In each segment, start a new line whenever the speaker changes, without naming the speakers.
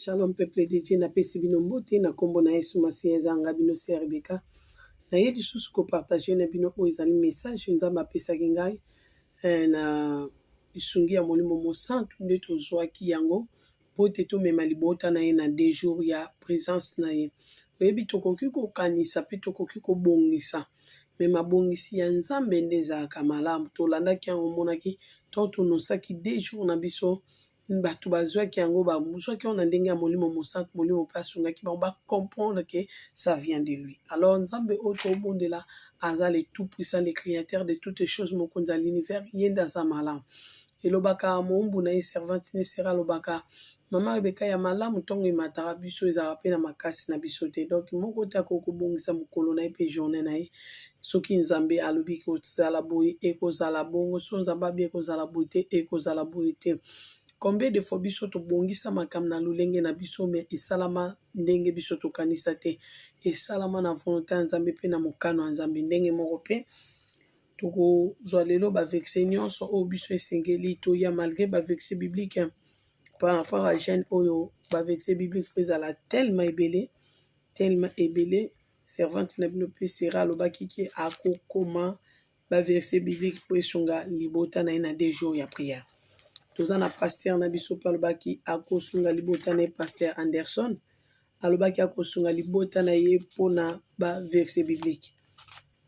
Shalom peuple de Dieu, na pesi bino mbote na kombo na Yesu Masiya ezanga bino se Rebecca. Na ye lisusu ko partager na bino oyo ezali message nzambe apesaki ngai na isungi ya molimo mosantu nde tozwaki yango po te tomema libota na ye na 2 jours ya présence na ye. Oyebi tokoki kokanisa pe tokoki kobongisa me mabongisi ya nzambe nde ezalaka malamu. Tolandaki yango monaki to tonosaki 2 jours na biso bato bazwaki yango bazwaki yango na ndenge ya molimo mosantu molimo mpe asungaki bango bacomprendre que ça vient de lui. Alors nzambe oyo tobondela aza le tout puissant, le créateur de toutes les choses mokonzi ya l'univers ye nde aza malamu. Elobaka moumbu na ye servante ne sera alobaka mama Rebeka ya malamu ntongo emataka biso ezalaka mpe na makasi na biso te. Donc moko te akoki kobongisa mokolo na ye mpe journée na ye soki nzambe alobi kozala boye ekozala bongo, so nzambe abi ekozala boye te ekozala boye te. Combien de fois biso tobongisa makambo na lolenge na biso me esalama ndenge biso tokanisa te, esalama na volonté ya nzambe mpe na mokano ya nzambe ndenge moko mpe tokozwa lelo bavexe nyonso oyo biso esengeli toya malgré bavexe biblique par rapport à jeune oyo bavexe biblique fo ezala tellement ebele servante na bino mpe sera alobaki ke akokoma bavexe biblique po esunga libota na ye na 2 jours ya prière. Toza na pasteur na biso pe alobaki akosunga libota na ye pasteur Anderson alobaki akosunga libota na ye mpona baverse biblique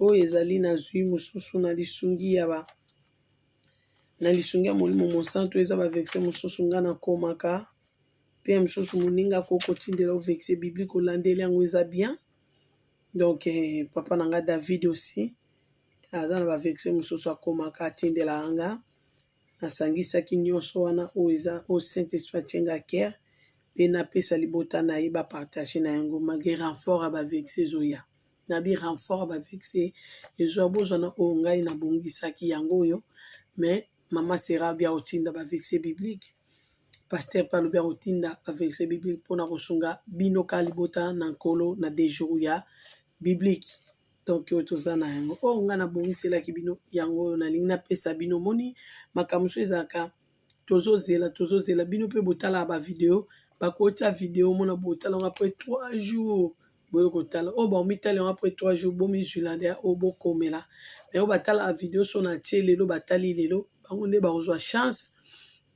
oyo ezali na zwi mosusu na lisungi ya molimo mosantu eza baverse mosusu nga nakomaka mpe mosusu moninga akokotindela o verse biblique olandeli yango eza bien. Donc papa na nga David aussi aza na baverse mosusu akomaka atindela anga nasangisaki nyonso wana oyo eza au Saint-Esprit atienga cœur mpe napesa libota na ye bapartage na yango malgré renfort ya bavexe ezoya nabi renfort ya bavexe ezoya bozwana oyo ngai nabongisaki yango oyo mais mama sera bia otinda bavexe biblique pasteur mpe alobi akotinda bavexe biblique mpona kosunga bino ka libota na nkolo na 2 jours ya biblique. Donc oyo toza na yango oyo ngai nabongiselaki bino yango oyo nalingi napesa bino moni makambo so ezalaka tozozela bino mpe botala bavideo bakotia video mona botala yango après 3 jours boye kotala oyo baomitala yango après 3 jours bomizwilanda oyo bokomela me oyo batala bavideo so na tie lelo batali lelo bango nde bakozwa chance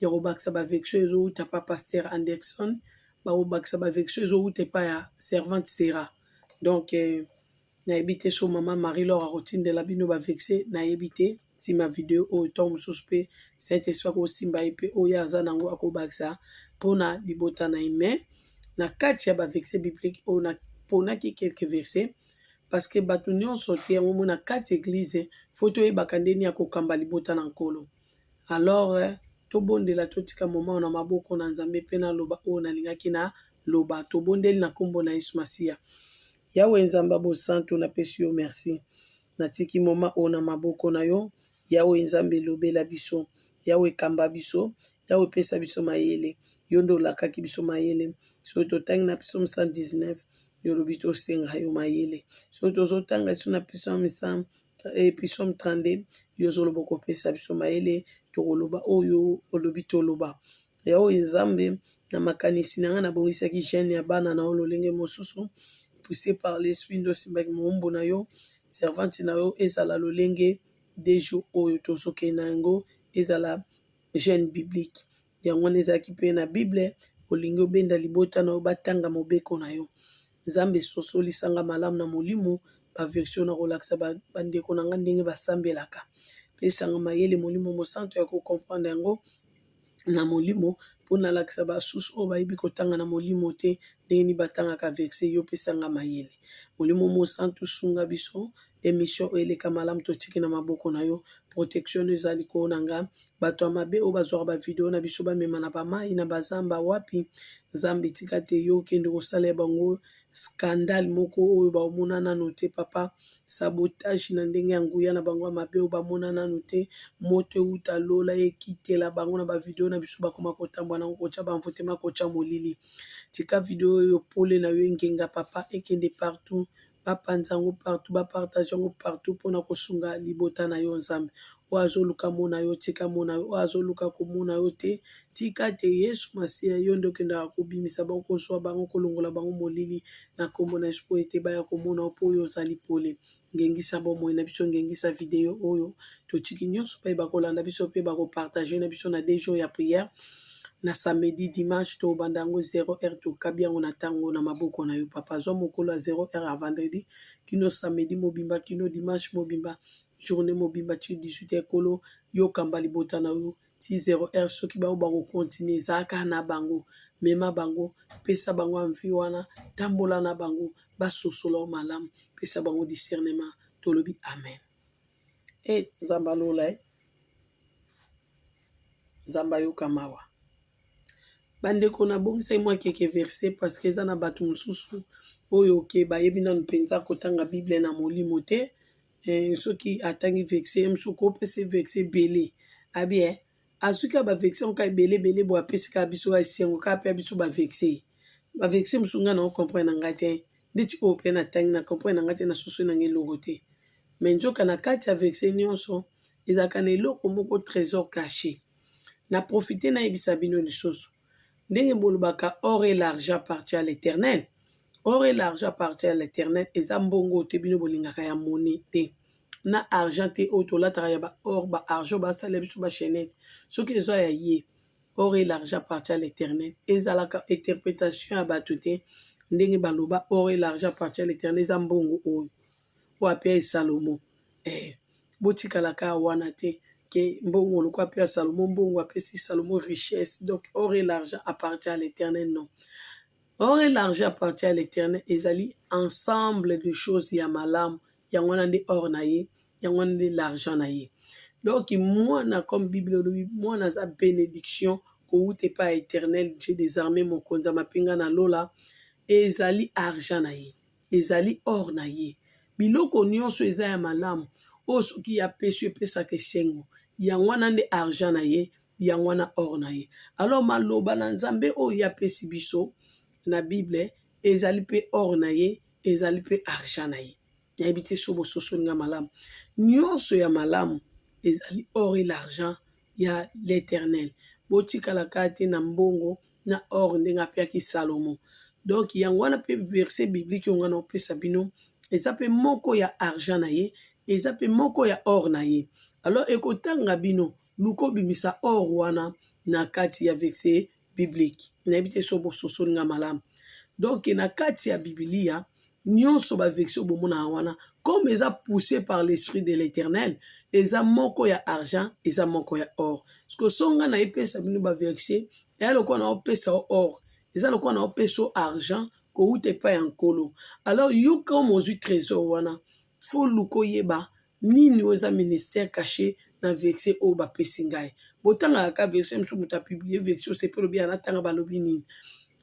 ya kobakisa bavexe ezowuta pa pasteur Anderson bakobakisa bavexe ezowuta epa ya servante Sera. Donc nayebi te so mama Marie-Laure akotindela bino bavexe nayebi te nsima video oyo ntongo mosusu mpe Saint-Esprit akosimba ye mpe oyo aza nango akobakisa mpona libota na ye me na kati ya bavexe biblique oyo naponaki quelques versets parce que bato nyonso te yango mo na kati église fo toyebaka ndeni ya kokamba libota na nkolo. Alors tobondela totika moma na maboko na nzambe mpe naloba oyo nalingaki na loba tobondeli na kombo na Yesu Masiya. Yawe nzamba bosantu napesi yo merci natiki moma oyo na maboko na yo Yawe nzambe lobela biso Yawe kamba biso Yawe pesa biso mayele yo ndo olakaki biso mayele so totangi na Psaume 119 yo lobi tosenga yo mayele so tozotanga so na Psaume 32 yo ozoloba kopesa biso mayele tokoloba oyo olobi toloba. Yawe nzambe na makanisi na nga nabongisaki jeune ya bana na yo lolenge mosusu poussé par l'esprit ndo simbaki moumbu na yo servante na yo ezala lolenge 2 jours oyo tozoke na yango ezala jeune biblique yango wana ezalaki mpe na bible olingi obenda libota na yo batanga mobeko na yo nzambe sosolisanga malamu na molimo baversion na kolakisa bandeko na nga ndenge basambelaka pesanga mayele molimo mosantu ya kokomprendre yango na molimo mpona alakisa basusu oyo bayebi kotanga na molimo te ndenge nini batangaka verse yo pesanga mayele molimo mosantu sunga biso émission oyo eleka malamu totiki na maboko na yo protection ezali koona nga bato ya mabe oyo bazwaka bavideo na biso bamema na bamai na bazamba wapi nzambe tika te yo okende kosala ya bango scandale moko oyo bamona nano te papa sabotage na ndenge ya nguya na bango ya mabe oyo bamona nano te moto euta lola ekitela bango na bavideo na biso bakoma kotambwa nango kotya bamvutema kotya molili tika video oyo pole na yo ngenga papa ekende partout bapanza yango partout bapartage yango partout mpona kosunga libota na yo nzambe oyo azoluka mona yo tika mona yo, oyo azoluka komona yo te tika te. Yesu Masiya yo nde okendaka kobimisa bango, kozwa bango, kolongola bango molili na kombo na Yesu, po ete baya komona yo mpo oyo ozali pole. Ngengisa bomoi na biso, ngengisa video oyo totiki nyonso mpe bakolanda biso mpe bakopartage na biso na 2 jours ya prière na samedi dimanche to banda yango 0h tokabi yango na ntango na maboko na yo papa. Zwa mokolo ya 0h ya vendredi kino samedi mobimba kino dimanche mobimba journée mobimba ti 18h kolo yokamba libota na yo ti 0h. soki bango bakokontinue ezalaka na bango, mema bango, pesa bango envie wana, tambola na bango, basosola malamu, pesa bango discernement. Tolobi amen. Nzambe alola Nzambe ayoka mawa. Bandeko na bongisa mwa keke verset parce que eza na bato mosusu oyo ke bayebi nanu mpenza kotanga Bible na molimo te. Soki atangi verset mosusu kopesa verset belé abi asuka ba verset onka belé bo apesi ka biso ba sengo ka pe biso ba verset mosusu nga na comprendre ngai te ndeti o pe na tangi na comprendre ngai te na susu na ngi logo te. Mais nzoka na kati ya verset nyonso ezaka na eloko moko trésor caché. Na profiter na yebisa bino lisusu ndenge bolobaka or et l'argent appartient à l'Éternel. Or et l'argent appartient à l'Éternel. Eza mbongo te bino bolingaka ya monnaie te. Na argent te o tolataka ya ba or ba argent ba sala biso ba chaînette. Soki ezo ya ye. Or et l'argent appartient à l'Éternel. Ezalaka interprétation ya bato te ndenge baloba or et l'argent appartient à l'Éternel. Eza mbongo oyo. O apia Salomo. Botikalaka wana te. Que mbongo lokwa pe Salomon mbongo apesi Salomon richesse. Donc or et l'argent appartient à l'Éternel, non. Or et l'argent appartient à l'Éternel. Ezali ensemble de choses ya malamu. Yangwana de or na ye, yangwana de l'argent na ye. Donc moi na comme Bible moi na za bénédiction ko ute pa éternel Dieu des armées mon konza mapinga na lola ezali argent na ye. Ezali or na ye. Biloko nyonso eza ya malamu. O soki ya pesu epesaka esengo. Yangwana nde argent na ye, yangwana or na ye. Alors maloba na Nzambe o ya pesi biso na Bible ezali pe or na ye, ezali pe argent na ye. Yabite sobo soso nga malamu. Nyonso ya malamu ezali or et l'argent ya l'Éternel. Botika la kate na mbongo na or ndenga pe ki Salomon. Donc yangwana pe verset biblique yongana opesa bino eza pe moko ya argent na ye, eza pe moko ya or na ye. Alors ekotanga bino luko bimisa or wana na kati ya verset biblique. Nayebite sobo soso nga malamu. Donc na kati ya Biblia nyonso ba verset bomona wana comme eza poussé par l'esprit de l'Éternel, eza moko ya argent, eza moko ya or. Parce que songa na epesa bino ba verset, ya lokwa na opesa or, eza lokwa na opesa argent ko ute pa ya nkolo. Alors yo comme ozui trésor wana, faut luko yeba nini oza ministère caché na verset o ba pesi ngai. Botanga ka verset msu muta publier verset c'est pour bien atanga balobi nini.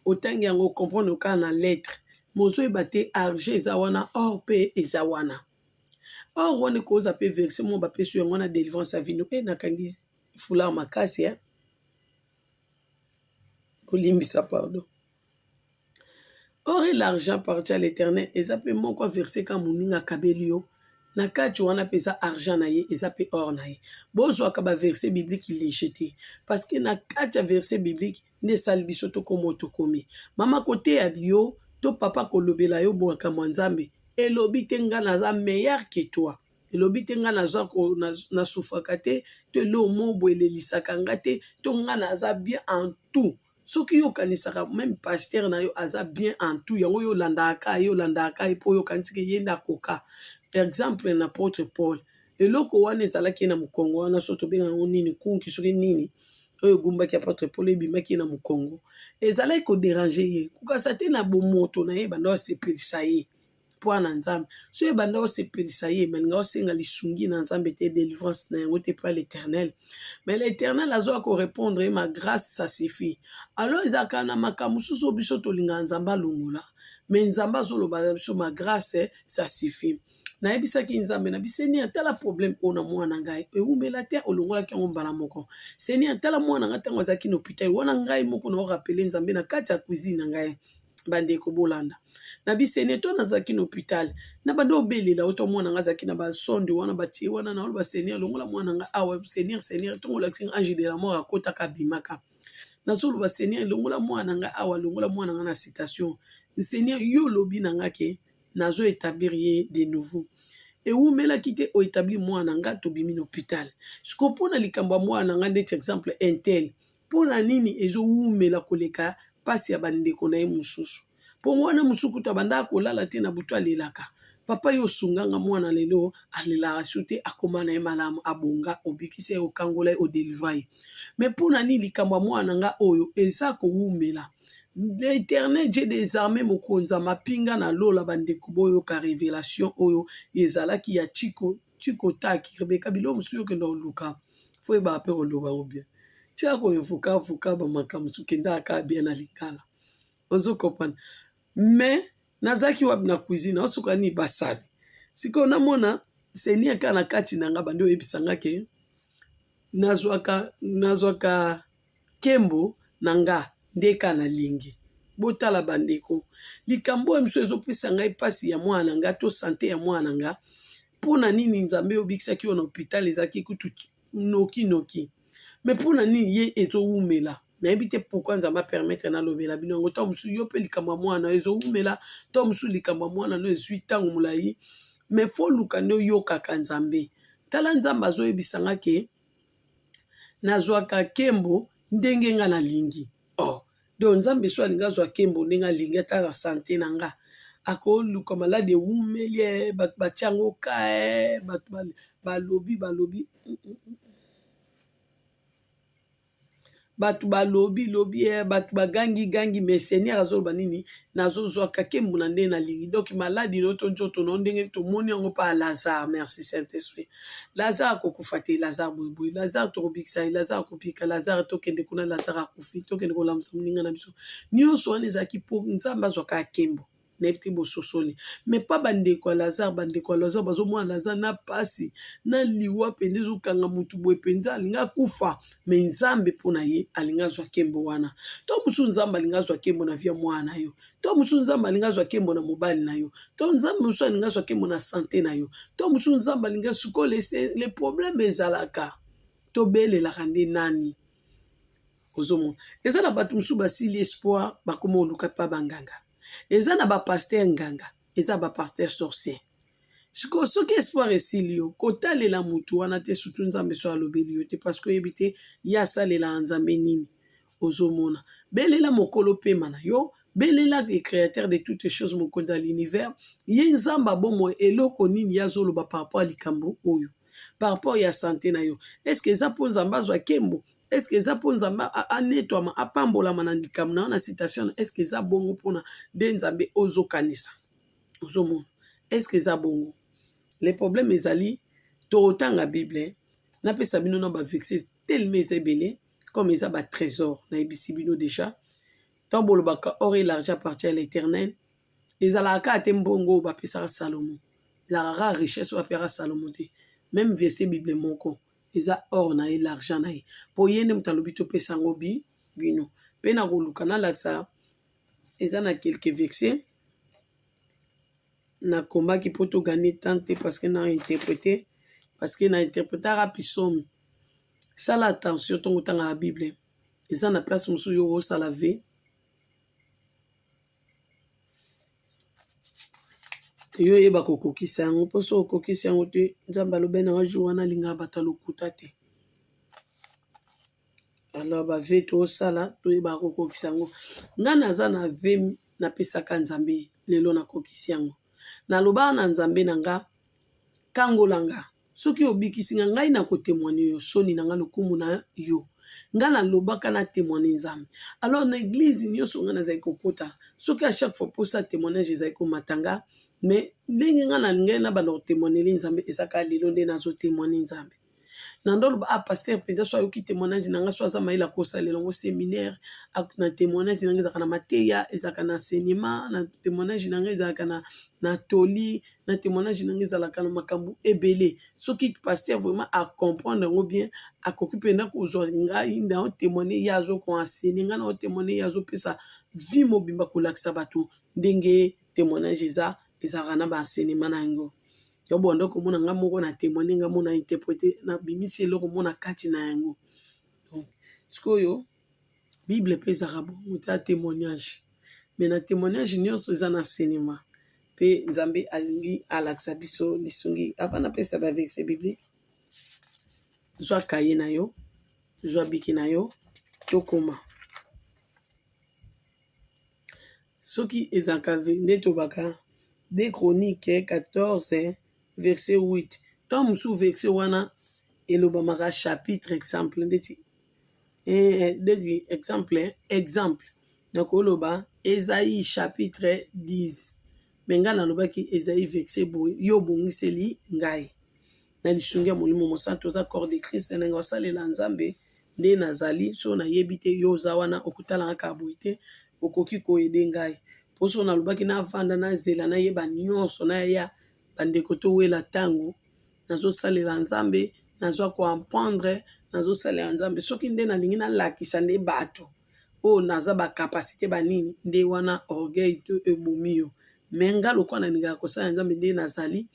Otangi yango comprendre ka na lettre. Mozo ebate argent eza wana or pe eza wana. Or wana ko za pe verset mo ba pesi yango na délivrance à vino e nakangi foulard makasi Olimbisa pardon. Or et l'argent appartient à l'Éternel. Eza pe moko verset ka muninga kabelio. Na kati wana pesa argent na ye, eza pe or na ye. Bozwa ka ba verset biblique il est jeté. Parce que na kati ya verset biblique ne salbiso to komo to komi. Mama kote ya bio to papa kolobela yo boka mwanzambe. Elobi te nga naza meilleur que toi. Elobi te nga naza ko na sufaka te, to lo mo boelelisaka nga te, to nga naza bien en tout. Soki yo kanisaka même pasteur na yo aza bien en tout. Yango yo landaka po yo kanisike yenda koka. Exemple na apôtre Paul. Eloko wana ezalaki na mukongo wana soto benga nini kunki soki nini. Oyo gumbaki apôtre Paul ebimaki na mukongo. Ezalaki ko déranger ye. Kukasa te na bomoto na ye banda osepelisa ye. Po na Nzambe. So ye banda osepelisa ye meninga osenga lisungi na Nzambe te délivrance na yango te pa l'Éternel. Mais l'Éternel azo ko répondre ma grâce ça suffit. Alors ezaka na makambo susu biso tolinga Nzamba longola. Mais Nzamba zoloba biso ma grâce ça suffit. Na yebisaki Nzambe na biseni atala problème ona mwana ngai eumela te olongola ki ngo mbala moko seni atala mwana ngai tango azaki na hôpital wana ngai moko na rappeler Nzambe na kati ya cuisine ngai bandeko bolanda na bisene to nazaki na hôpital na bando obelela oto mwana nga zaki na basonde wana batie wana na ba seigneur longola mwana nga awa seigneur to ngolaki ange de la mort akota kabimaka nazolo ba seigneur longola mwana nga awa longola mwana nga na citation seigneur yo lobi na nga ke nazo établir ye de nouveau ewumelaki te oétabli mwana nga tobimi na hôpital siko mpona likambo ya mwana nga ndeti exemple intel mpona nini ezowumela koleka pasi ya bandeko na ye mosusu mpo mwana mosusu kuta bandaka kolala te na butu alelaka papa yo sunganga mwana lelo alelaka su te akoma na ye malamu abonga obikisi ye okangola ye odelivra ye me mpona nini likambo ya mwana nga oyo eza kowumela l'Éternel Dieu des armées mokonza mapinga na lola bandeko boyoka révélation oyo ezalaki ya chiko taki Rebeka bilo musuyo kenda oluka fo eba pe oloba obia tia ko efuka bamakambo sukenda aka bien na likala ozo comprendre mais nazaki wapi na cuisine osuka ni basali siko namona seni aka na kati nanga bande oyebisanga ke nazwaka kembo nanga ndeka na lingi botala bandeko likambo ya miso ezopesa ngai pasi ya mwana nga to sante ya mwana nga mpona nini nzambe obikisaki yo na hôpital ezalaki kutu noki me mpona nini ye ezowumela nayebi te pourkui nzambe apermettre nalobela bino yango to mosusu yo mpe likambo ya mwana ezowumela to mosusu likambo ya mwana no ezwi ntango molai me fo luka nde oyokaka nzambe tala nzambe azoyebisanga ke nazwaka kembo ndenge nga nalingi donc nzambe so alingi azwa kembo ndenge alingi ata na sante na nga akoluka maladi ewumeli bato batiango ka bato balobi bato bato bagangi mais seigneur azoloba nini nazozwaka kembo na ndenge nalingi donc maladi noto nzoto no ndenge tomoni yango pa Lazare merci Saint-Esprit Lazare akokufa te Lazare boyeboye Lazare tokobikisa ye Lazare akopika Lazare tokende kuna Lazare akufi tokende kolamusa moninga na biso nyonso wana ezalaki mpo nzambe azwaka kembo nayebi te bososoli me pa bandeko ya Lazare bazomona Lazare na pasi na liwa mpenza ezokanga motu boye mpenza alingi akufa me nzambe mpona ye alingi azwa kembo wana to mosusu nzambe alingi azwa kembo na vie mwana yo to mosusu nzambe alingi azwa kembo na mobali na yo to nzambe mosusu alingi azwa kembo na sante na yo to mosusu nzambe alingi sikoyo le problème ezalaka tobelelaka nde nani ozomona eza na bato mosusu basili espoir bakoma oluka pa banganga eza na bapaster nganga eza bapaster sorcier siko soki espoir esili yo kotalela mutu wana te sutu nzambe so alobeli yo te parce que oyebi te ye asalela nzambe nini ozomona belela mokolo pema na yo belela le créateur de toutes choses mokonzi ya l'univers ye nzambe abomo eloko nini ye azoloba par rapport ya likambo oyo par rapport ya sante na yo eske eza mpo nzambe azwa kembo est-ce que eza mpo nzambe anetwama apambolama na likambo na yo na citation est-ce que eza bongo mpona nde nzambe ozokanisa ozomona est-ce que eza bongo le problème ezali totanga bible napesa bino na bavexe tellement eza ebele comme eza batrésor nayebisi bino déjà ntango bolobaka or et l'argent appartient à l'éternel ezalaka ate mbongo oyo bapesaka salomo ezalaka richesse oyo apesaka salomo te même verset bible moko eza or na ye l'argent na ye mpo ye nde moto alobi topesa yango bino mpe na koluka nalakisa eza na quelque vexe nakombaki mpo togane tant te parce que na interprété parce que na interprétaka pisomi sala attention ntongo otanga ya bible eza na place mosusu yo osala ve yo oyeba kokokisa yango mpo so okokisa yango te nzambe alobi na jour wana alingaka bato lokuta te alors bave toosala toyebaka kokokisa yango nga naza na ve napesaka nzambe lelo nakokisi yango nalobaka na nzambe na nga kangolanga soki obikisi nga ngai nakotémoigne yo soni na nga lokumu na yo nga nalobaka na témoigne nzambe alors na église nyonso nga nazali kokota soki à chaque fois posa témoignage ezali komatanga mais ndenge nga na ngai na bana kotémoigneli nzambe ezaka lelo nde nazotémoigne nzambe Nando ba pasteur peut-être soit yoki témoignage nanga soit za maila ko salela ngo séminaire na témoignage nanga ezaka na mateya ezaka na enseignement na témoignage nanga ezaka na toli na témoignage nanga ezalaka na makambu ebele soki pasteur vraiment a comprendre ngo bien akoki penda ko zo ngai na témoigner yazo ko enseigner nga na témoigner yazo pesa vie mobimba ko lakisa bato ndenge témoignage ezaka na ba enseignement na ngo. Yo bondo ko mona nga moko na témoigner nga mona interpréter na bimisi eloko mona kati na yango. Donc sikoyo Bible pesa rabo muta témoignage. Mais na témoignage nyonso eza na enseignement. Pe Nzambe alingi alakisa biso lisungi apana pesa ba verset biblique. Zwa kaye na yo, zwa biki na yo, tokoma. Soki ezaka nde tobaka 2 Chroniques 14 verset 8. Tom sous verset wana elobamaka chapitre exemple ndeti exemple donc oloba Esaïe chapitre 10 menga na lobaki Esaïe verset boy yo bongiseli ngai na lisungi ya molimo mosantu za corps de Christ na ngosalela Nzambe nde nazali so na yebite yo za wana okutala ka boite okoki ko ede ngai poso na lobaki na vanda na zela na yeba nyonso na ya bandeko to wela tango nazo salela Nzambe nazo ko apprendre nazo salela Nzambe soki nde na lingi na lakisa nde bato o naza ba capacité banini nde wana orgueil to ebomio menga lokwa na ninga ko salela Nzambe nde nazali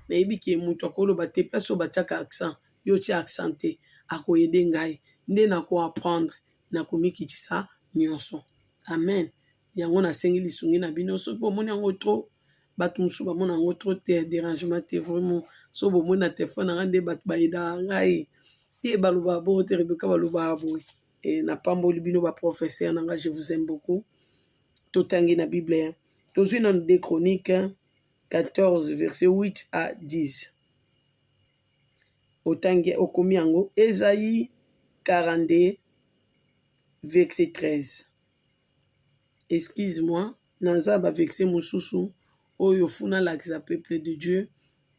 na yebiki muto akoloba te place o batiaka accent yo ti accenté akoyede ngai nde na ko apprendre na komikitisa nyonso amen yango nasengi lisungi na bino soki bomoni yango trop bato mosusu bamona yango trop te dérangement te vraiment so bomoni na telefone nanga nde bato bayedaka ngai te balobaka bongo te Rebeka balobaka boye na pamboli bino baprofesseur nanga je vous aime beaucoup totangi na Bible tozwi nano 2 Chroniques 14 verset 8 à 10 otangi okomi yango Esaïe 42 verset 13. Excuse-moi, naza ba verset mosusu oyo funa lakisa peuple de Dieu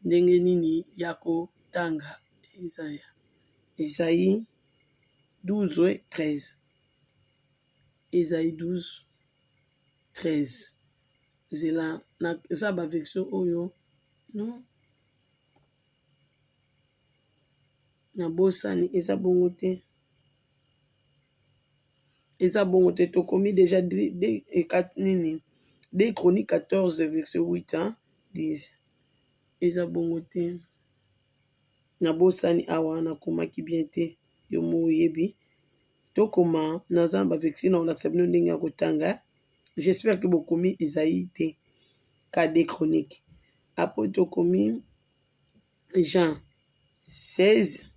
ndenge nini yako tanga Esaïe 12 13. Esaïe 12 13. Zela na za ba verset oyo non na bosani eza bongo te. Eza bongo te tokomi déjà 2 Chroniques 14 verset 8 hein, 10. Eza bongo te. Na bosani awa na komaki bien te yo mo yebi. Tokoma naza ba verset na olakisa bino ndenge ya kotanga. J'espère que bokomi Esaïe te ka 2 Chroniques. Après tokomi Jean 16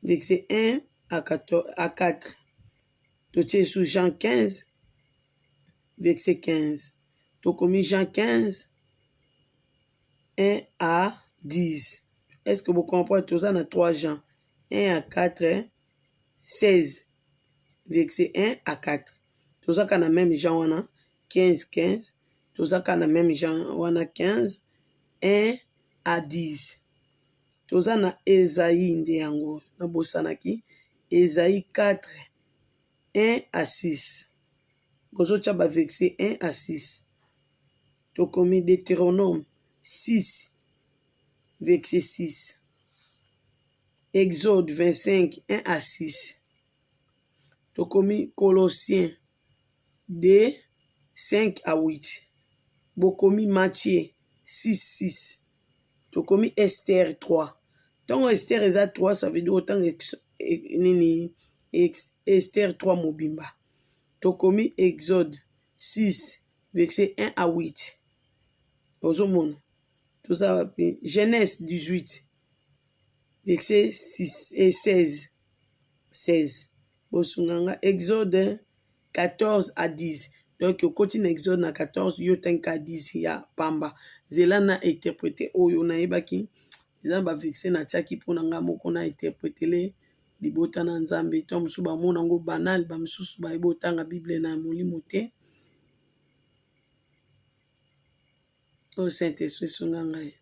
verset 1 à 4. Totie sous Jean 15 verset 15. Tokomi Jean 15 1 à 10. Est-ce que vous comprenez tout ça dans 3 Jean 1 à 4 16 verset 1 à 4. Tout ça kana même Jean wana 15 15. Tout ça kana même Jean wana 15 1 à 10. Tout ça na Esaïe nde yango na bosanaki Esaïe 4 1 à 6. Gozotia ba verset 1 à 6. Tokomi Deutéronome 6 verset 6. Exode 25 1 à 6. Tokomi Colossiens 2 5 à 8. Bokomi Matthieu 6 6. Tokomi Esther 3. Tant Esther eza 3 ça veut dire autant nini Esther 3 mobimba. Tokomi Exode 6 verset 1 à 8. Ozomona. Tout ça Genèse 18 verset 6 et 16. 16. Bosunganga Exode 14 à 10. Donc au continue Exode na 14 yo tenka 10 ya pamba. Zelana interprété oyo na ebaki. Eza ba verset na tiaki pona nga moko na interpréter les libota na Nzambe to musu ba mona ngo banal ba mususu ba ebotanga Bible na molimo te. O Saint-Esprit sunga ngai.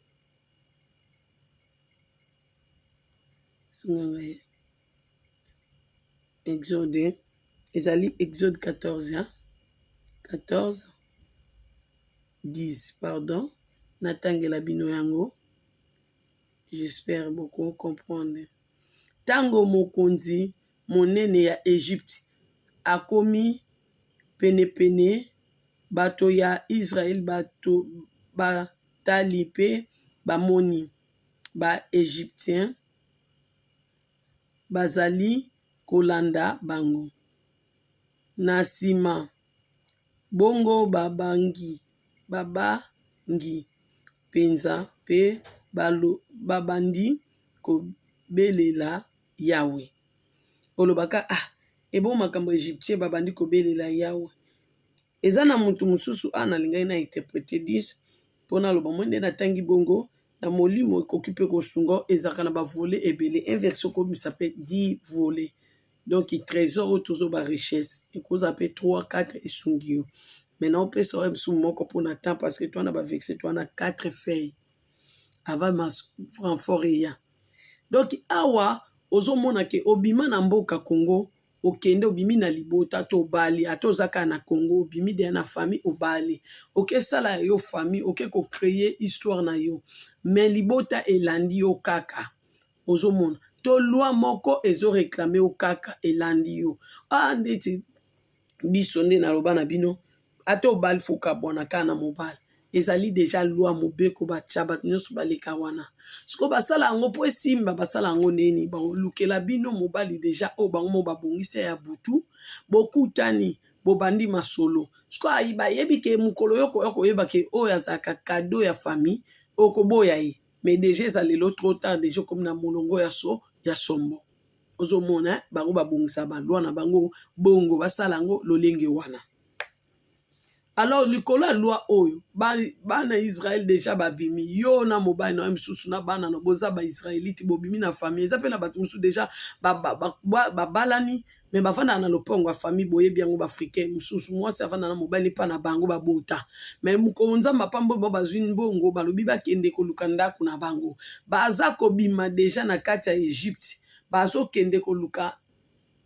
Exode. Ezali Exode 14, hein? 14, 10, pardon. Natangela bino yango. J'espère beaucoup comprendre. Tango mokonzi monene ya Egypte akomi pene bato ya Israël bato batali pe bamoni ba Égyptien bazali kolanda bango. Na nsima bongo babangi penza pe babandi kobelela Yawe. Olobaka ebo makambo Égyptien babandi kobelela Yawe. Eza na mutu mususu analingai na interpréter 10 pona loba mwende na tangi bongo na molimo ekokipe kosungo ezaka na ba volé ebele. Un verset comme ça s'appelle 10 volets. Donc trésor toujours ba richesse. Ekoza pe 3 4 esungio. Maintenant on peut se moko pour temps parce que toi na ba vexé toi na 4 feuilles. Avant ma renfort ya. Donc awa ozomona ke obima na mboka Congo okende obimi na libota to bali atozaka na Congo obimi de na famille obali oke sala yo famille oke ko créer histoire na yo mais libota elandi yo kaka ozomona to loi moko ezo réclamer o kaka elandi yo ndeti biso nde na loba na bino ate obali fuka bona kana mobali ezali déjà loi mobeko batia bato nyonso baleka wana siko basala yango po esimba basala yango neni balukela bino mobali déjà oyo bango mo babongisa ya butu bokutani bobandi masolo siko bayebi ke mokolo yo koyeba ke oyo azalaka kado ya famille okoboya ye mais déjà eza lelo trop tard déjà comme na molongo ya sombo ozomona bango babongisa balwa na bango bongo basala yango lolenge wana. Alors likolo ya loi oyo bana Israël déjà babimi yo na mobali na misusu na bana na boza ba Israélite bobimi na famille eza pe na bato musu déjà babalani mais bavanda na lopongo ya famille boyebi yango ba africain mususu mwasi avanda na mobali pa na bango babota mais mukonza mapambo bazwi bongo balobi bakende koluka ndako na bango baza kobima déjà na kati ya Egypte bazo kende koluka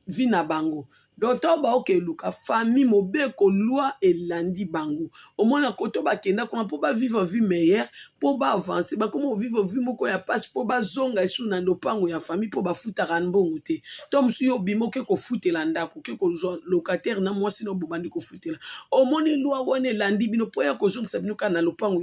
vi na bango doto ba oke luka famille mobeko loi elandi bango omona koto bakenda kuna po ba vivre vie meilleure po ba avancer ba komo vivre vie moko ya passe po ba zonga esu na ndopango ya famille po ba futaka mbongo te to musu yo bimo ke ko futela ndako ke ko locataire na mwasi no bobandi ko futela omoni loi wana elandi bino po ya ko zongisa bino kana lopango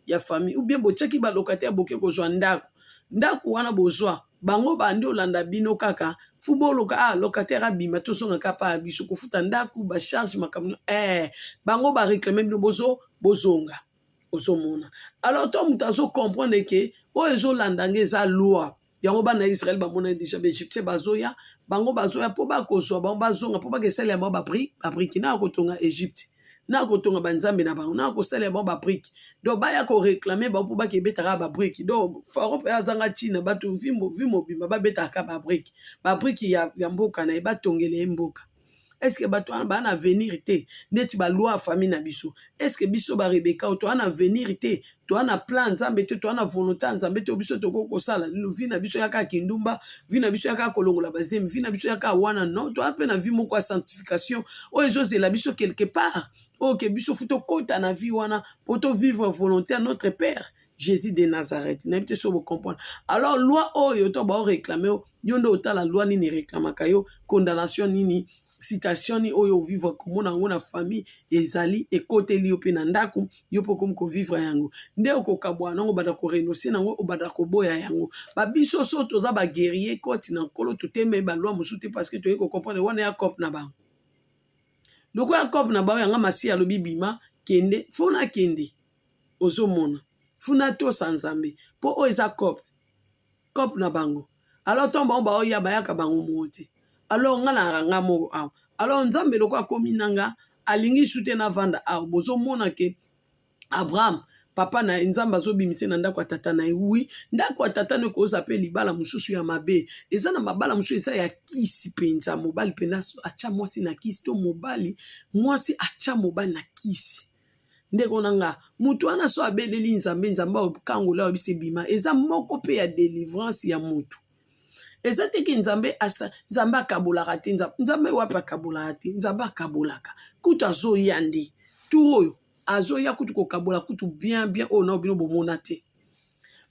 ya famille ou bien botiaki ba locataire boke ko zwa ndako wana bozwa bango bandi olanda bino kaka fuboloka locataire abima tosonga kapa biso kofuta ndaku ba charge makamno bango ba réclamer bino bozonga ozomona. Alors to mutu azo comprendre que oyo ezolanda ngeza loi yango bana Israël bamona déjà Égyptien bazoya bango bazoya po bakozwa bango bazonga po bakesala bango babriki na kotonga Égypte na kotonga banzambe na bango na kosala bango babriki donc baya ko réclamer bango po bakebetaka babriki donc faro pe azanga tina bato vimo bima babetaka babriki ya mboka na ebatongele mboka. Est-ce que bato wana bana avenir te neti ba loi famille na biso est-ce que biso ba Rebeka to wana avenir te to wana plan nzambe te to wana volonté nzambe te biso to ko sala vi na biso yaka kindumba vi na biso yaka kolongola bazemi vi na biso yaka wana non to apena vi moko ya sanctification o ezose la biso quelque part ok biso futo kota na vie wana poto vivre volonté à notre Père Jésus de Nazareth n'habite sur vous comprendre. Alors loi oyo to ba réclamer yo ndo otala loi nini réclamaka yo condamnation nini citation ni oyo vivre comme na famille ezali ekoteli yo pe na ndako yo po comme ko vivre yango nde okokabwa nango bada ko renoncer nango obada ko boya yango ba biso so toza ba guerrier koti na kolo toteme ba loi musuti parce que to ko comprendre wana ya cop na bango loko ya cop na bango yanga masi alobi bima kende fona kende ozomona funa to sanzambe po o eza cop na bango alors tomba ba oya bayaka bango mote. Alors nga na ranga mo alors nzambe loko akomi nanga alingi sute na vanda bozo mona ke Abraham papa na nzamba azobimise na ndako tata na oui ndako tata ne koza pe libala mususu ya mabe eza na mabala mususu eza ya kisi penza mobali pena acha mwasi na kisi to mobali mwasi acha mobali na kisi ndeko nanga mutu wana so abeleli nzambe okangola obise bima eza moko pe ya délivrance ya mutu eza te ke nzambe akabolaka te, nzambe wapi akabolaka te, nzambe akabolaka kutu azoya nde tu oyo azoya kutu kokabola kutu bien oyo na bino bomona te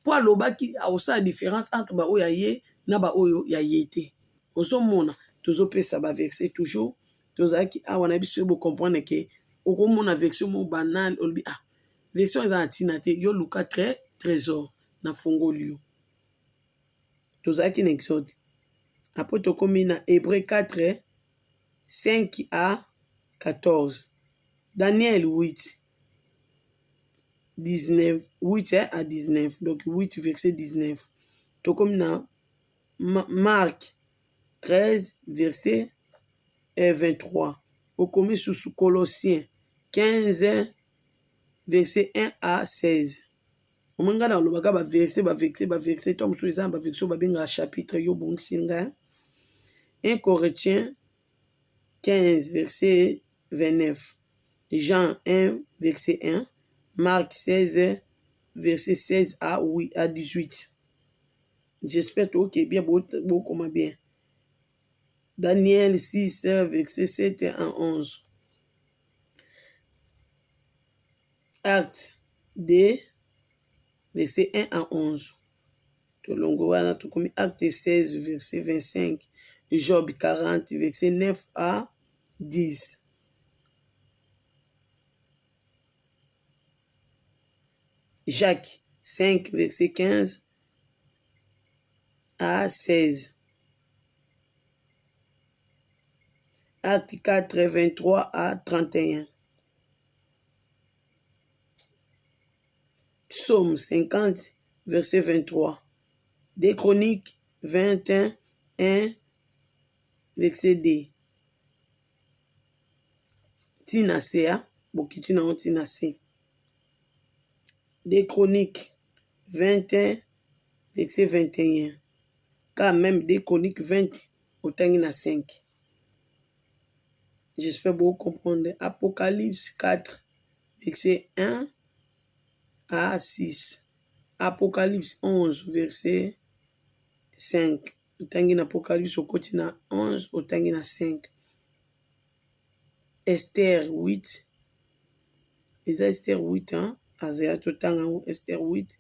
po alobaki aosala différence entre baoyo aye na baoyo ya ye te. Ozomona tozopesa baverset toujours tozalaki awa na biso yo bocomprendre ke okomona version mo banal olobi version eza na ntina te yo luka trésor na fongoli yo. Tozalaki na Exode apres tokomi na Hébreu 4 5 à 14, Daniel 8 19 8 à 19, donc 8 verset 19. Tokomi na Marc 13 verset 23. Okomi sous Colossiens 15 verset 1 à 16. Omanga na lobaka ba verset tom sous eza ba verset ba benga chapitre yo bongsinga. 1 Corinthiens 15 verset 29. Jean 1 verset 1. Marc 16 verset 16 à 18. J'espère que bien beaucoup bien. Daniel 6 verset 7 à 11. Acte 2 verset 1 à 11. Tolongoana tokomi acte 16 verset 25. Job 40 verset 9 à 10. Jacques 5 verset 15 à 16. Acte 4 23 à 31. Psaume 50 verset 23. Des Chroniques 21 1 verset 2. Tina Sea, Bokitina on Tina C. Des Chroniques 21 verset 21. Quand même des Chroniques 20 au Tangina 5. J'espère beaucoup comprendre. Apocalypse 4 verset 1 à 6. Apocalypse 11 verset 5. Au Tangina Apocalypse au continent 11 au Tangina 5. Esther 8. Les Esther 8 hein. Esther 8,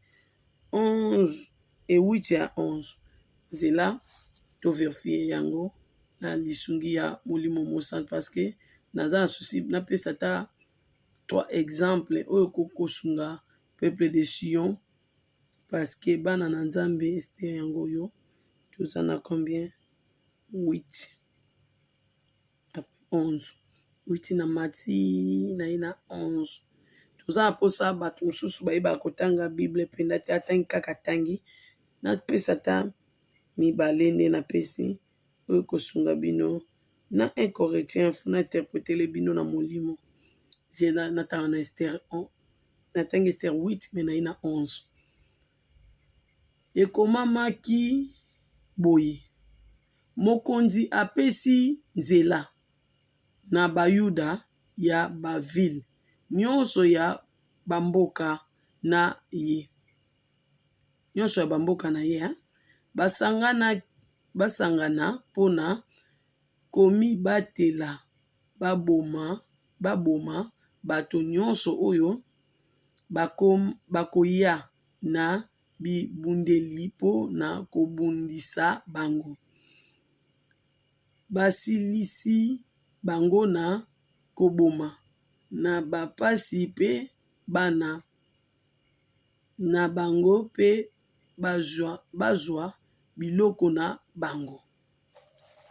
11 et 8 à 11. C'est là, to vérifier yango na lisungi ya molimo mosante parce que naza na souci na pesa ta 3 exemples oyo kokosunga peuple de Sion parce que bana na Nzambe Esther yango yo toza na combien 8 après 11 8 na mati na ina 11. Toza posa bato mosusu bayeba kotanga Bible penda te atangi kaka tangi na pesa ta mibale nde na pesi oyo kosunga bino na 1 Corinthiens funa interpréter le bino na molimo. Je natanga na Esther natangi Esther 8 mais na ina 11. Ekomamaki boye mokonzi apesi nzela na bayuda ya baville nyonso ya bamboka na ye. Nyonso ya bamboka na ye basangana pona komibatela baboma bato nyonso oyo bakoya na bibundeli po na kobundisa bango. Basilisi bango na koboma na bapasi pe bana na bango pe bazwa biloko na bango.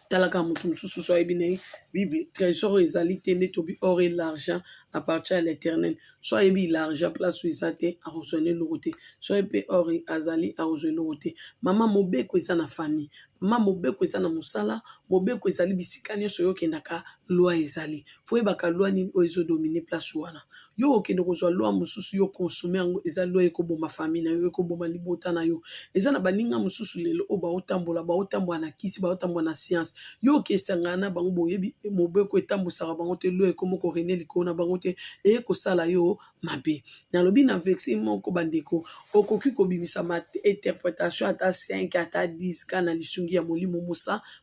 Talaka mutu mususu so yebi na Bible trésor ezali te nde tobi or et l'argent appartient à l'Éternel. So yebi l'argent place eza te arozone lokote. So yebi or azali arozone lokote. Mama mobeko eza na famille. Mama mobeko eza na musala, mobeko ezali bisika nyonso yo kendaka loi ezali. Fo yebaka loi nini o ezo dominer place wana. Yo okende kozwa loi mususu yo consommer yango eza loi ekoboma famille na yo ekoboma libota na yo. Eza na baninga mususu lelo o baotambola na kisi baotambola na science. Yo kesanga na bango boyebi mobeko etambusaka bango te lo ekoma korene likolo na bango te eye kosala yo mabe. Nalobi na verset moko bandeko okoki kobimisa interprétation ata 5 ata 10 kana lisungi ya molimo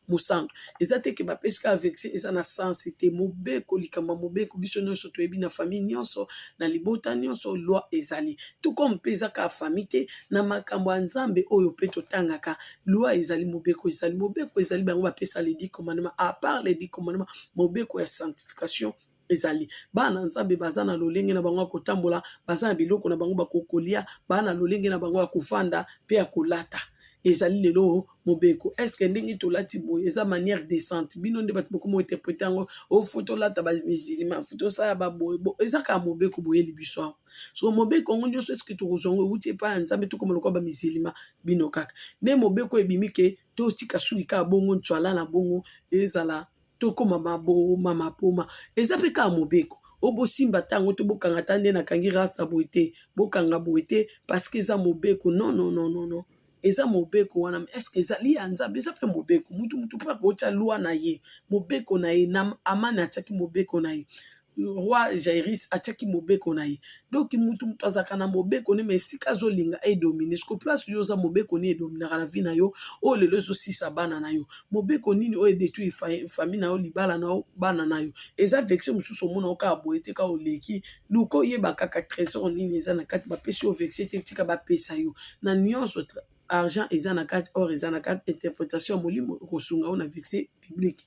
mosantu eza te ke bapesi ka verset eza na sens te mobeko likambo mobeko biso nyonso toyebi na famille nyonso na libota nyonso loi ezali tout comme mpe eza ka famille te na makambo ya nzambe oyo mpe totangaka loi ezali mobeko ezali bango bapesa les 10 commandements à part les 10 commandements mobeko ya sanctification ezali bana nzambe baza na lolenge na bango ya kotambola baza na biloko na bango bakokolia bana lolenge na bango ya kovanda mpe ya kolata ezali lelo mobeko eske ndenge tolati boye eza manière décente bino nde bato bokoma interpréter yango ofo tolata bamusulman fo tosala baboye eza kaka mobeko boyeli biso awa so mobeko yango nyonso eske tokozwa yango euti epai ya nzambe tokoma lokwa bamusulman bino kaka nde mobeko ebimi ke totika suki kaka bongo ntwala na bongo ezala tokoma mapoma eza mpe kaka mobeko obosimba ntango to bokanga ta nde nakangi rasta boye te bokanga boye te parceke eza mobeko non eza mobeko wana eske ezali ya nzambe eza mpe mobeko mutu mpe akotya lwa na ye mobeko na ye na amani atiaki mobeko na ye roi Jairis atiaki mobeko na ye donc mutu azalaka na mobeko ne ma esika azolinga edomine siko place oyo oza mobeko nini edominaka na vi na yo oyo lelo ezosisa bana na yo mobeko nini oyo edetruire famille na yo libala na yo bana na yo eza vexe mosusu omona okaka boye te kaka oleki luka oyeba kaka trésor nini eza na kati bapesi yo vexe te tika bapesa yo na nyonso argent eza na kati or eza na kati interprétation ya molimo kosunga oyo na verset biblique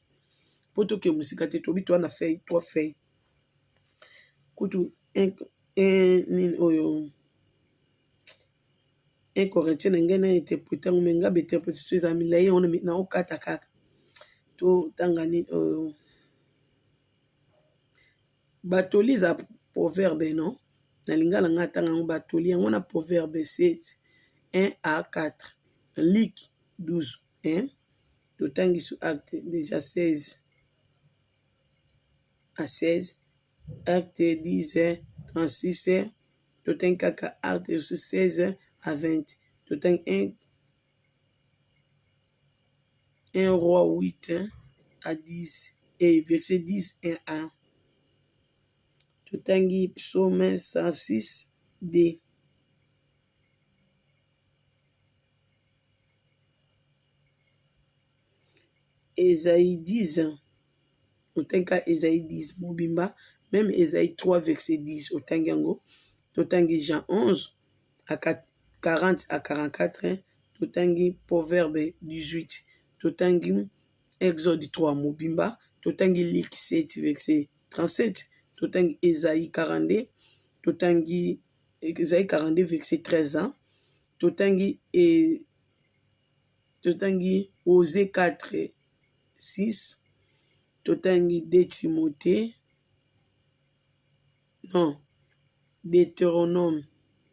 po toke mosika te tobi toa na feuille 3 feuille kutu nini oyo 1 Corinthiens na ngai na interpréter ngo menga ba interprétation eza milai ona na okata kaka to tanga nini oyo batoli za proverbe non na lingala nga tanga ngo batoli yango na proverbe 7 1 à 4 Luc 12 1 totangi sur acte déjà 16 à 16 acte 10 36 totangi kaka acte 16 à 20 totangi 1 roi 8 à 10 et verset 10 1 à 1 totangi psaume 106 D Ésaïe 10 totangi Ésaïe 10 mobimba même Ésaïe 3 verset 10 totangi yango totangi Jean 11 à 40 à 44 totangi Proverbe 18 totangi Exode 3 mobimba totangi Luc 7 verset 37 totangi Ésaïe 42 totangi Ésaïe 42 verset 13 totangi Osée 4 6 totangi 2 Timothée non Deutéronome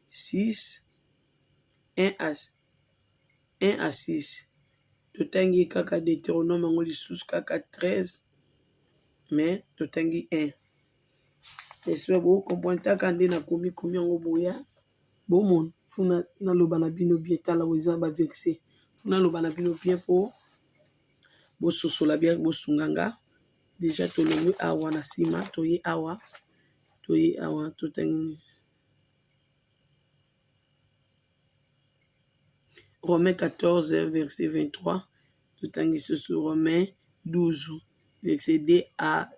6 1 à 6 totangi kaka Deutéronome yango lisusu kaka 13 mais totangi 1 j'espère bokomprendre taka nde nakomi yango boya bomona funa naloba na bino bien tala eza baverse funa naloba na bino bien mpo bososola bien bosunganga déjà tolongwe awa na nsima toye awa totangi nini Romains 14 verset 23 totangi susu Romains 12 verset 2 à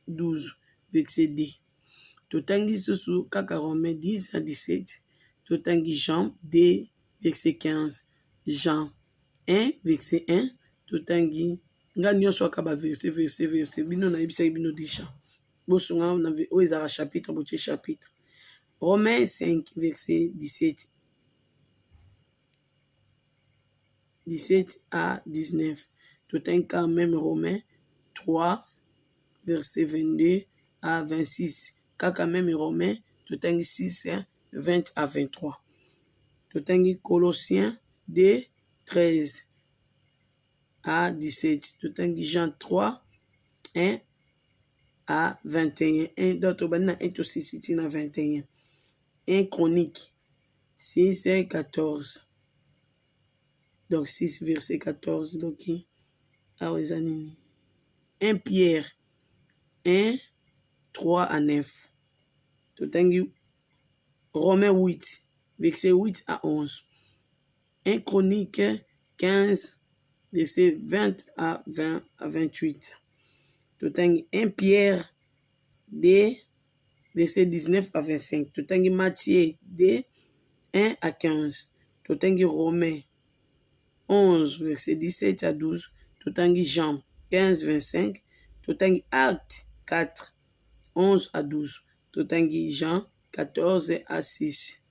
12 verset 2 totangi susu kaka Romains 10 à 17 totangi Jean 2 verset 15 Jean 1 verset 1 totangi nga nyonso aka verset bino nayebisaki bino déjà bosunga oyo ezaka chapitre botie chapitre Romains 5 verset 17 à 19 totangi quand même Romains 3 verset 22 à 26 kaka même Romains totangi 6 20 à 23 totangi Colossiens 2 13 à 17 totangi Jean 3 1 à 21 1 d'autres banina 1 to 6 na 21 1 Chronique 6 14 donc 6 verset 14 donc awa eza nini 1 Pierre 1, 3 à 9. Totangi Romains 8, verset 8 à 11. 1 Chronique 15, verset 20 à 28. Totangi 1 Pierre 2, verset 19 à 25. Totangi Matthieu 2, 1 à 15. Totangi Romains 11, verset 17 à 12. Totangi Jean 15, 25. Totangi Actes 4, 11 à 12. Totangi Jean 14 à 6.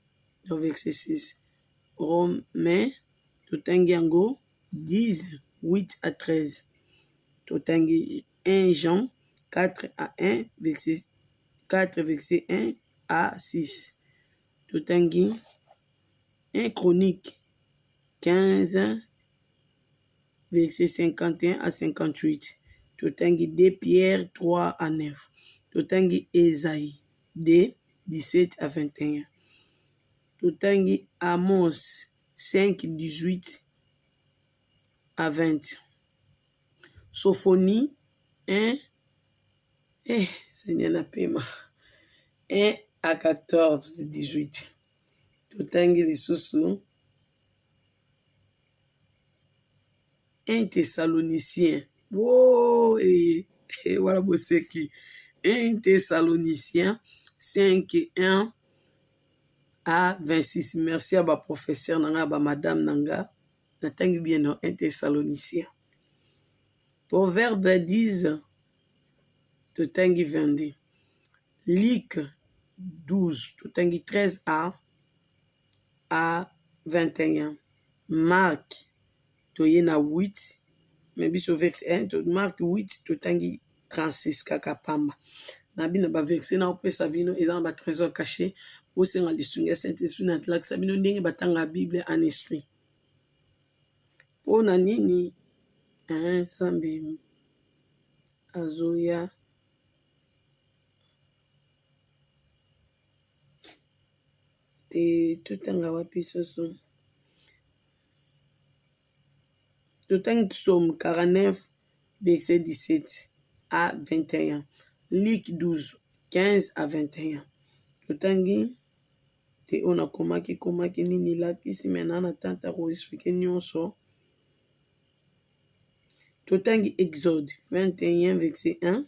Verset 6. Romains, Totangi Yango 10, 8 à 13. Totangi 1 Jean 4 à 1, verset 4, verset 1 à 6. Totangi 1 Chronique 15, verset 51 à 58. Totangi 2 Pierre 3 à 9. Totangi Esaïe 2, 17 à 21. Totangi Amos 5, 18 à 20. Sophonie 1, Seigneur Napema, 1 à 14, 18. Totangi Lisusu 1 Thessaloniciens. Oh, voilà Boseki. 1 Thessaloniciens 5, 1 à 26. Merci à ma professeur Nanga, à madame Nanga. Natangi bien non, 1 Thessaloniciens. Proverbe 10, Totangi 22. Luc 12, Totangi 13 à 21. Marc, Toyena 8, mais biso verset 1, Marc 8, Totangi 36 kakapamba. Nabi na ba verset na opesa bino eza ba trésor caché au sein de l'Esprit Saint-Esprit na tlakisa bino ndenge batanga Bible en esprit. Pona nini Nzambe azoya te totanga wapi soso. Totangi Psaume 49, verset 17 à 21. Luc 12, 15 à 21. Totangi te ona komaki nini lakisi mena na tanta ko expliquer nyonso. Totangi Exode 21, verset 1.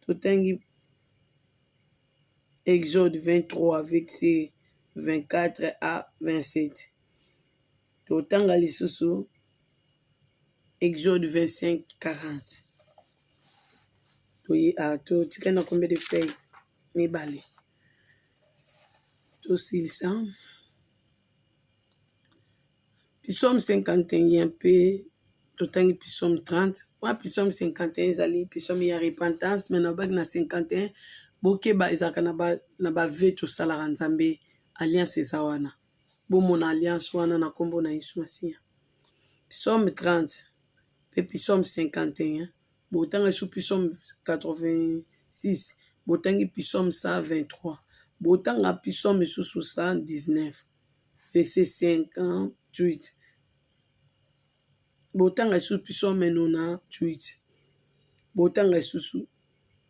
Totangi Exode 23, verset 24 à 27. Totanga lisusu Exode 25, 40. Tu connais combien de feuilles? Mes balais. Tout ça. Psaume 51 p. Totangi Psaume 30. Wa Psaume 51 zali Psaume ya repentance, mais na bag na 51 bokeba ezaka na ba veto sala Nzambe alliance ezawana. Bomona alliance wana na kombo na Yesu Masia. Psaume 30 pe Psaume 51. Botanga sous Psaume 86. Botangi Psaume 123. Botanga Psaume sous 119. Verset 58. Botanga sous Psaume 98. Botanga sous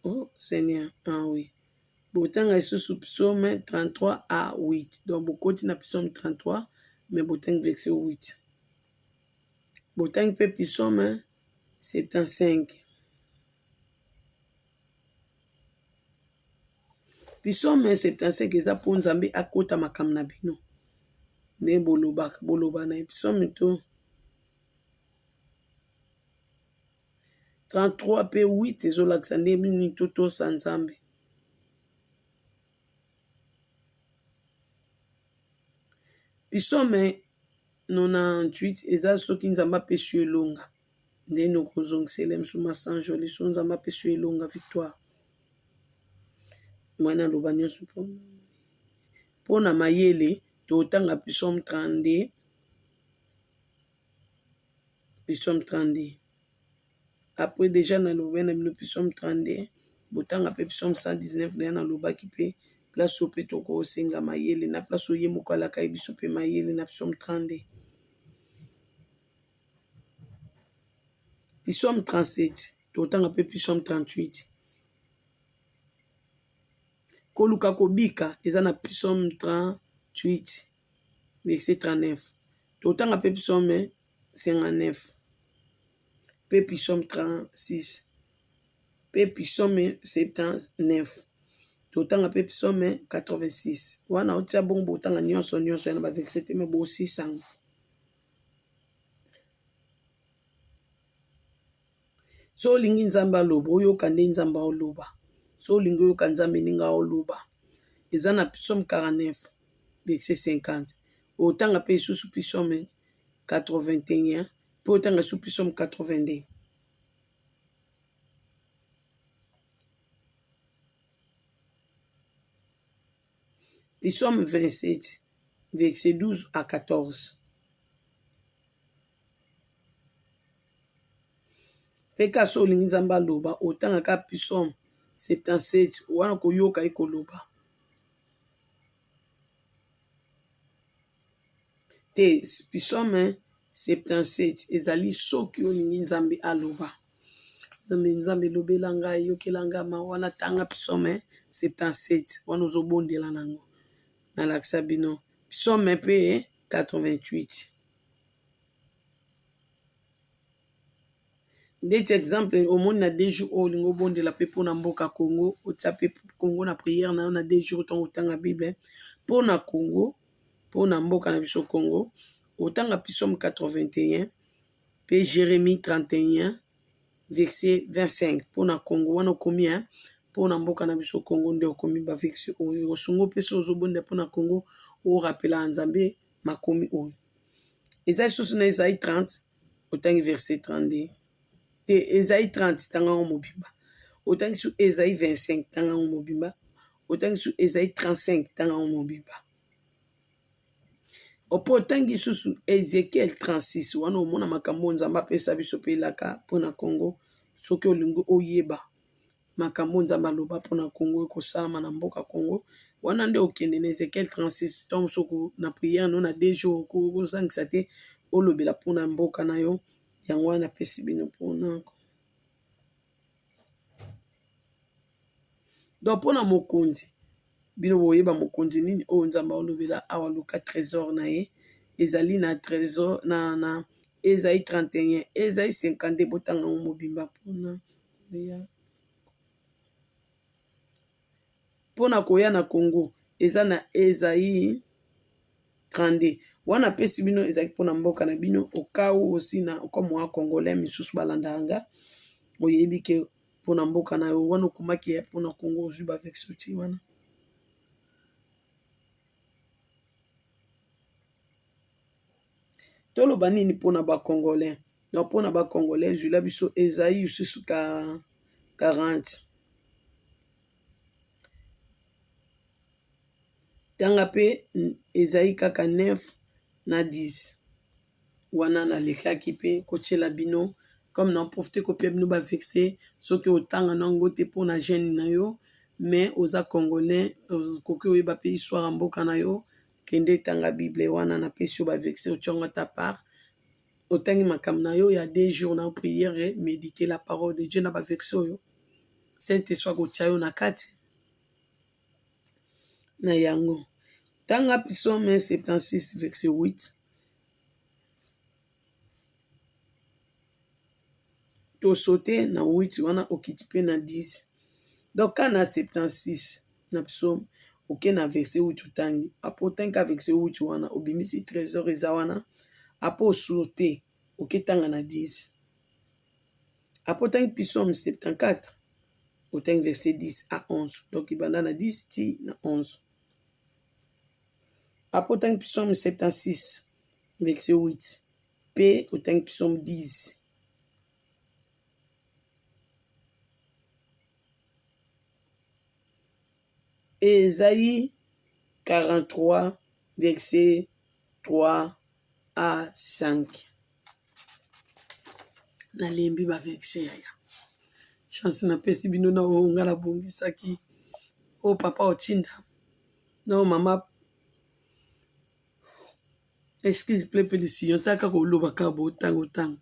oh Seigneur, oui. Botanga sous Psaume 33 à 8. Donc bokoti na Psaume 33, mais botanga verset 8. Botanga pe Psaume 75. Psaume 75 eza po Nzambe akota makambo na bino. Ne boloba na Psaume to 33 pe 8 ezolakisa nde bino totosa Nzambe. Psaume 98 eza soki Nzambe apesi elonga. Nde nokozongisela misu masanjo liso Nzambe apesi elonga victoire. Mwana loba nyonso mpona mayele totanga Psaume 32. Psaume 32. Après déjà na loba na bino Psaume 32, botanga pe Psaume 119 na lobaki pe place ope toko osenga mayele na place oye moko alaka biso pe mayele na Psaume 32. Psaume 37 totanga pe psaume 38 koluka kobika eza na psaume 38 verset 39 totanga pe psaume 59 pe psaume 36 pe psaume 79 totanga pe psaume 86 wana otia bongo botanga nyonso yana baverset me bosisango so olingi nzambe aloba oyoka nde nzambe oloba so olingi oyoka nzambe ninga oloba eza na psaume 49 verset 50 otanga pe lisusu psaume 81 pe otanga su psaume 82 psaume 27 verset 12 à 14 pe ka so olingi nzambe aloba otanga ka psaume 77 wana koyoka ekoloba te psaume 77 ezali soki olingi nzambe aloba nzambe elobela ngai eyokela ngai wana tanga psaume 77 wana ozobondela nango nalakisa bino psaume pe 88 ndeti exemple omoni na 2 jours oyo olingi obondela mpe mpona mboka Congo otia mpe Congo na priere na yo na 2 jours ntongo otanga bible mpona Congo mpona mboka na biso Congo otanga psaume 81 mpe Jérémie 31 verset 25 mpona Congo wana okomi mpona mboka na biso Congo nde okomi baverset oyo osungo mpe so ozobonda mpona Congo orapela nzambe makomi oyo eza lisusu na Esaïe 30 otangi verset 32 te Esaïe 30 tanga ngo mobimba otangi su Esaïe 25 tanga ngo mobimba otangi su Esaïe 35 tanga ngo mobimba opo otangi susu Ezekiel 36 wana omona makambo nzambe apesa biso mpe elaka mpona Congo soki olingi oyeba makambo nzambe aloba mpona Congo ekosalama na mboka Congo wana nde okende na Ezekiel 36 ntango soko na priere no na 2 jours kozangisa te olobela mpona mboka na yo yango wana apesi bino mpona donc mpona mokonzi bino boyeba mokonzi nini oyo nzambe olobela awa luka trésor na ye ezali na trésor na Esaïe 31 Esaïe 52 botanga ngo mobimba mpona koya na Congo eza na Esaïe 32 wana apesi bino ezali mpona mboka na bino okau osi na okomwa congolais misusu balandanga oyebi ke mpona mboka na yo wana okomaki ya mpona Congo ozwi baverset wana toloba nini mpona bacongolais na mpona bacongolais zwila biso Esaïe lisusu 40 tanga mpe Esaïe kaka 9 na 10 wana nalekaki mpe kotiela bino comme na profite kopia bino baverset soki otanga nango te mpona jeune na yo mais oza congolais koki oyeba mpe histoire ya mboka na yo kende tanga bible wana napesi yo baverset otiongo ta part otangi makambo na yo ya 2 jours na priere méditer la parole de Dieu na baverset oyo Saint-Esprit akotia yo na kati na yango tanga psaume 76 verset 8 tosaute na 8 wana okiti mpe na 10 donc kana 76 na psaume oke na verset 8 otangi apo otangi ka verset 8 wana obimisi trésor eza wana apo osaute oketanga na 10 apo otangi psaume 74 otangi verset 10 à 11 donc ibanda na 10 ti na 11 apo otangi psaume 76 verset 8 pe otangi psaume 10 Esaïe 43 verset 3 à 5 nalembi baverset yaya chance napesi bino na oyo nga nabongisaki oyo papa otinda na oyo mama excuse plepe lisiyo taka kolobaka botanga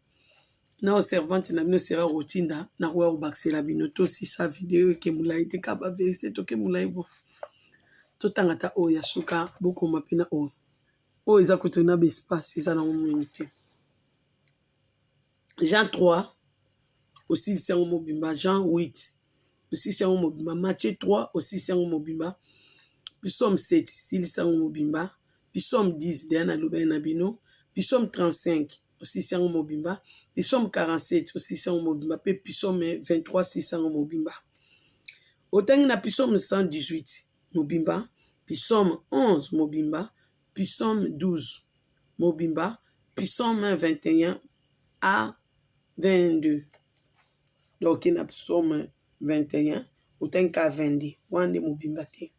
na servante na bino sera rotinda na koya kobakisela bino tosisa video eke molai te ka baverse toke molai bo totanga ta oyo ya suka bokoma mpena oyo eza koto na baespace eza nango monene te. Jean 3 osilisa yango mobimba, Jean 8 osilisa yango mobimba, Matthieu 3 osilisa yango mobimba, Psaume 7 silisa yango mobimba, Psaume 10 deya naloba na bino, Psaume 35 osilisa yango mobimba, Psaume 47 osilisa yango mobimba, pe Psaume 23 osilisa yango mobimba. Otangi na Psaume 118 mobimba, Psaume 11 mobimba, Psaume 12 mobimba, Psaume 21 à 22. Donc, il y a Psaume 21, ou t'as 22, wande mobimba te.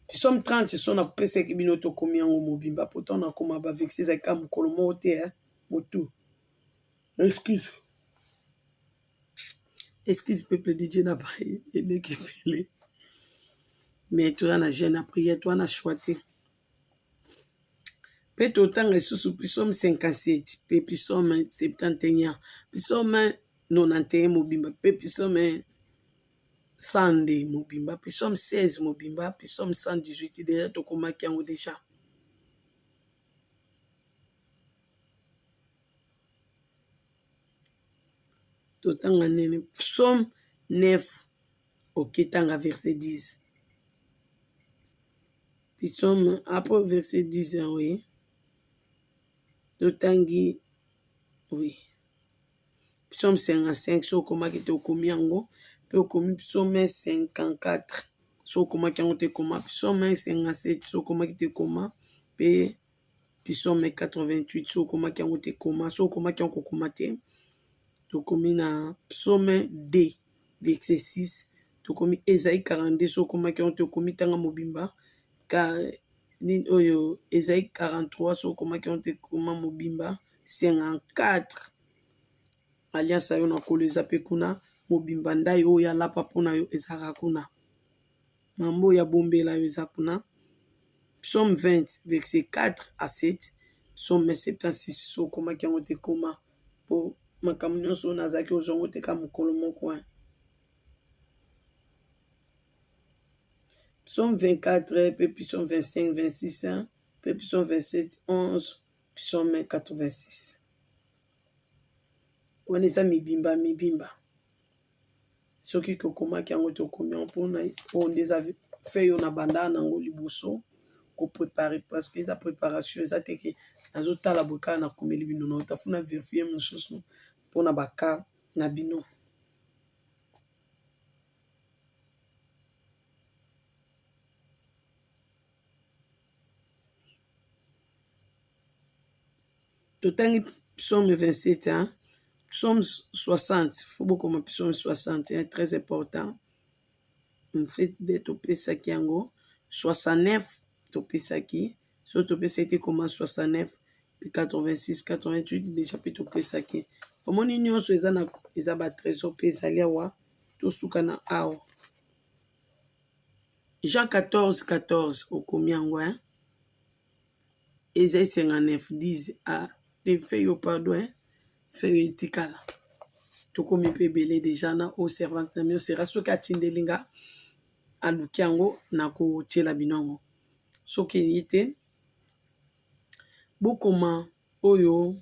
Psaume 30, c'est son appel, c'est que binoto komi en mobimba, pourtant on a comme avec ces akam kolomo te, moto. Excuse. Excuse, peuple de Dieu n'a pas aidé que pelé. Mais toi, on a jeune à prier, toi, on a choisi. Peut-être autant que sous Psaume 57, Psaume 71, Psaume 91 mobimba, Psaume 102 mobimba, Psaume 16 mobimba, Psaume 118 déjà tokomaki yango déjà. Totanga nene Psaume 9 oketanga verset 10. Psaume après verset 10 oui. Totangi oui. Psaume 55 so komaki te okomi yango. Pe okomi Psaume 54 so komaki yango te koma, Psaume 57 so komaki te koma, pe Psaume 88 so komaki yango te koma, so komaki yango koma te tokomi na Psaume 2 verset 6, tokomi Esaïe 42 so komaki yango te okomi tanga mobimba ka oyo Esaïe 43 so komaki yango te koma mobimba 54 alliance ayo na kolo eza pe kuna mobimba ndai oyo ya lapa mpona yo ezaka kuna mambo ya bombela yo eza kuna. Psaume 20 verset 4 à 7, Psaume 76 so komaki yango te koma po makambo nyonso nazalaki ozongo te ka mokolo moko. Psaume 24 pe Psaume 25 26 pe Psaume 27 11, Psaume 86 wana eza mibimba mibimba soki kokomaki yango tokomi yango mpona oyo nde eza fe yo na banda nango liboso koprépare parce que eza préparation eza teke nazotala boye kaka nakomeli bino na otafuna verifie mosusu mpona baka na bino. Totangi Psaume 27, hein? Psaume 60, il faut beaucoup de Psaume 60, hein, très important. En fait, d'être au Pesaki yango, 69, au Pesaki, surtout Pesaki comme 69, puis 86, 88, déjà peut au Pesaki. Au moins, nous sommes les abattres au Pesaki, tout ce qu'on a à Jean 14, 14, au Komiango, hein? Esaïe 59, 10, à te fait au pardon, fait tikala. Tokomi pe belé déjà na au servante na mio sera soki atindelinga aluki yango na kotiela binongo soki ye te bokoma oyo